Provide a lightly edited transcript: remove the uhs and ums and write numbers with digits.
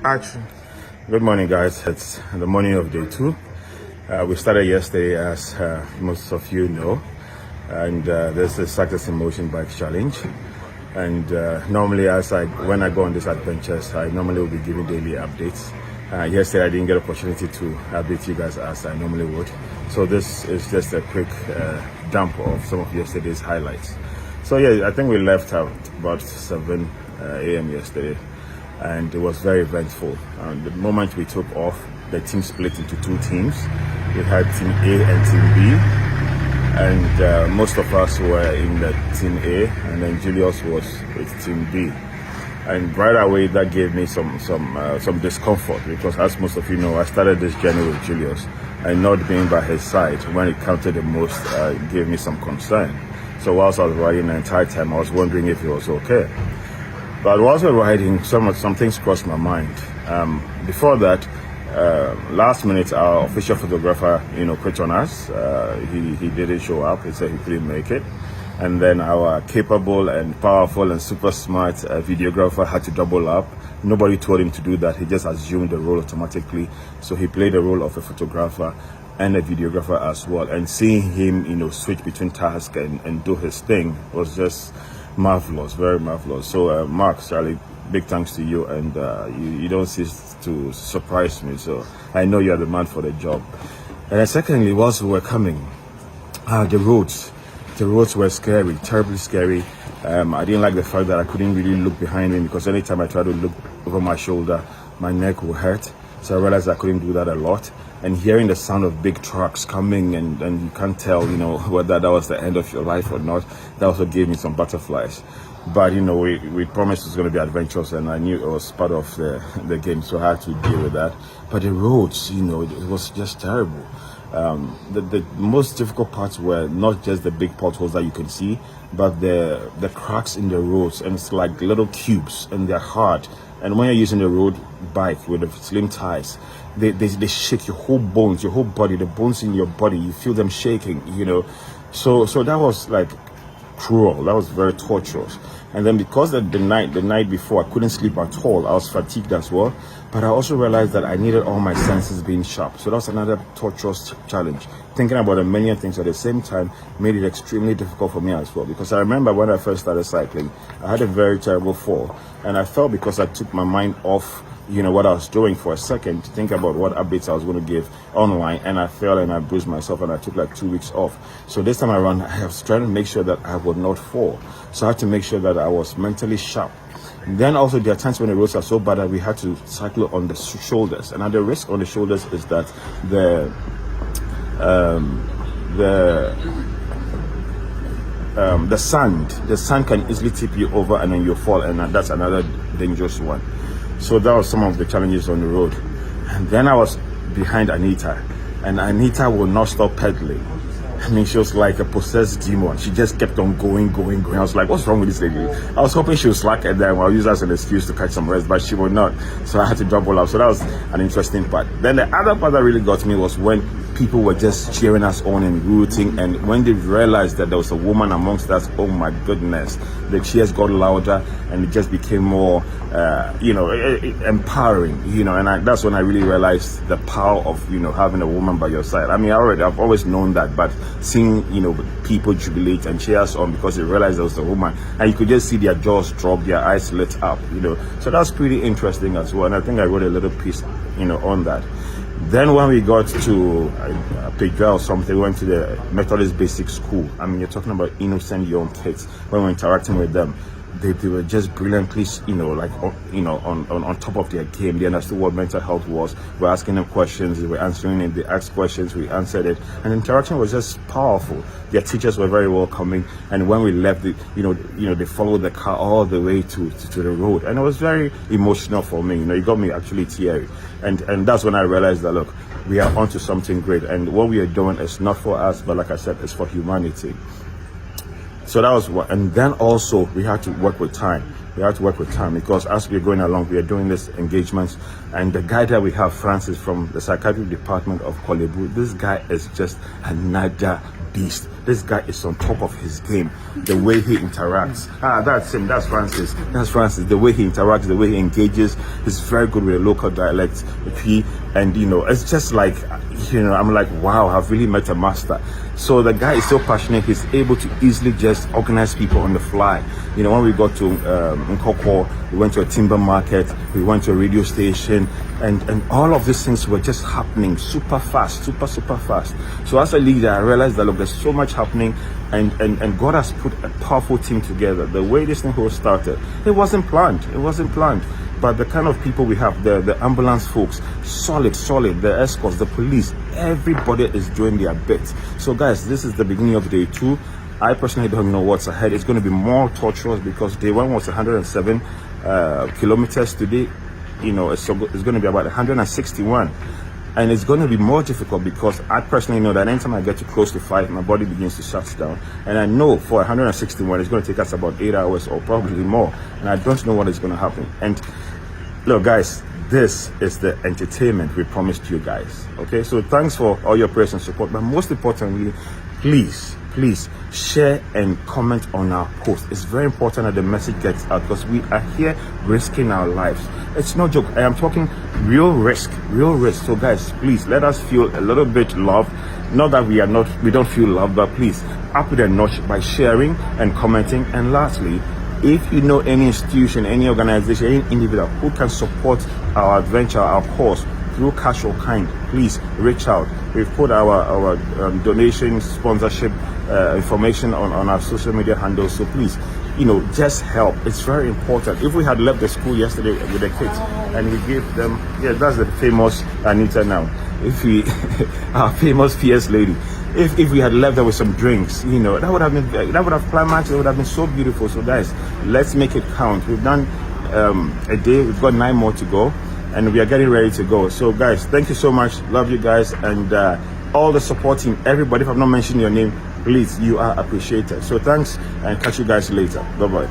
Action. Good morning, guys. It's the morning of day two. We started yesterday, as most of you know, and this is Success in Motion Bike Challenge. And normally, when I go on these adventures, I normally will be giving daily updates. Yesterday, I didn't get an opportunity to update you guys as I normally would. So this is just a quick dump of some of yesterday's highlights. So yeah, I think we left out about 7 a.m. yesterday, and it was very eventful. The moment we took off, the team split into two teams. We had Team A and Team B, and most of us were in the Team A, and then Julius was with Team B. And right away, that gave me some discomfort, because, as most of you know, I started this journey with Julius, and not being by his side when it counted the most gave me some concern. So whilst I was riding the entire time, I was wondering if he was okay. But whilst we were riding, some things crossed my mind. Before that, last minute, our official photographer, quit on us. He didn't show up. He said he couldn't make it. And then our capable and powerful and super smart videographer had to double up. Nobody told him to do that. He just assumed the role automatically. So he played the role of a photographer and a videographer as well. And seeing him, switch between tasks and do his thing was just marvelous, very marvelous. So Mark, Charlie, big thanks to you, and you don't cease to surprise me. So I know you're the man for the job. And then secondly, whilst we were coming, the roads were scary, terribly scary. I didn't like the fact that I couldn't really look behind me, because anytime I tried to look over my shoulder, my neck would hurt. So I realized I couldn't do that a lot. And hearing the sound of big trucks coming, and you can't tell, whether that was the end of your life or not, that also gave me some butterflies. But, we promised it was going to be adventurous, and I knew it was part of the game, so I had to deal with that. But the roads, it was just terrible. The most difficult parts were not just the big potholes that you can see, but the cracks in the roads, and it's like little cubes, and they're hard. And when you're using the road bike with the slim tires, they shake your whole bones, your whole body, the bones in your body, you feel them shaking, So that was like cruel. That was very torturous. And then because the night before I couldn't sleep at all, I was fatigued as well. But I also realized that I needed all my senses being sharp. So that was another torturous challenge. Thinking about a million things at the same time made it extremely difficult for me as well. Because I remember when I first started cycling, I had a very terrible fall. And I felt, because I took my mind off what I was doing for a second to think about what updates I was going to give online, and I fell and I bruised myself, and I took like 2 weeks off. So this time around, I was trying to make sure that I would not fall. So I had to make sure that I was mentally sharp. Then also, there are times when the roads are so bad that we had to cycle on the shoulders, and the risk on the shoulders is that the sand can easily tip you over, and then you fall, and that's another dangerous one. So that was some of the challenges on the road. And then I was behind Anita, and Anita would not stop pedaling. I mean, she was like a possessed demon. She just kept on going. I was like, what's wrong with this lady? I was hoping she would slack at that. I'll use that as an excuse to catch some rest, but she would not. So I had to double up. So that was an interesting part. Then the other part that really got me was when people were just cheering us on and rooting, and when they realized that there was a woman amongst us, oh my goodness, the cheers got louder, and it just became more empowering, and that's when I really realized the power of having a woman by your side. I mean, I've always known that, but seeing people jubilate and cheer us on because they realized there was a woman, and you could just see their jaws drop, their eyes lit up, so that's pretty interesting as well. And I think I wrote a little piece on that. Then when we got to Pedra or something, we went to the Methodist Basic School. I mean, you're talking about innocent young kids. When we were interacting with them, they were just brilliantly, on top of their game. They understood what mental health was. We were asking them questions, they were answering it. They asked questions, we answered it, and the interaction was just powerful. Their teachers were very welcoming, and when we left, they followed the car all the way to the road, and it was very emotional for me. It got me actually teary, and that's when I realized that, look, we are onto something great, and what we are doing is not for us, but like I said, it's for humanity. So that was what, and then also we had to work with time. Because as we're going along, we are doing this engagements, and the guy that we have, Francis, from the psychiatric department of Kolebu, this guy is just another beast. This guy is on top of his game. The way he interacts. That's him. That's Francis. That's Francis. The way he interacts, the way he engages. He's very good with a local dialect. And it's just like, I'm like, wow, I've really met a master. So the guy is so passionate. He's able to easily just organize people on the fly. When we got to Nkoko, we went to a timber market, we went to a radio station, and all of these things were just happening super fast, super fast. So as a leader, I realized that, look, there's so much happening, and God has put a powerful team together. The way this thing was started, it wasn't planned. But the kind of people we have, the ambulance folks, solid, the escorts, the police, everybody is doing their bit. So guys, this is the beginning of day 2. I personally don't know what's ahead. It's going to be more torturous because day 1 was 107 kilometers. Today, it's going to be about 161. And it's going to be more difficult because I personally know that anytime I get too close to 5, my body begins to shut down. And I know for 161, it's going to take us about 8 hours or probably more. And I don't know what is going to happen. And look, guys, this is the entertainment we promised you guys. Okay, so thanks for all your prayers and support. But most importantly, please share and comment on our post. It's very important that the message gets out because we are here risking our lives. It's no joke. I am talking real risk. So guys, please let us feel a little bit loved. Not that we don't feel loved, but please up with a notch by sharing and commenting. And lastly, if you know any institution, any organization, any individual who can support our adventure, our cause through cash or kind, please reach out. We've put our donation, sponsorship information on our social media handles. So please, just help. It's very important. If we had left the school yesterday with the kids and we gave them, that's the famous Anita now. Our famous PS lady. If we had left there with some drinks, that would have climaxed. It would have been so beautiful. So guys, let's make it count. We've done a day. We've got 9 more to go, and we are getting ready to go. So guys, thank you so much. Love you guys, and all the supporting everybody. If I've not mentioned your name, please, you are appreciated. So thanks, and catch you guys later. Bye bye.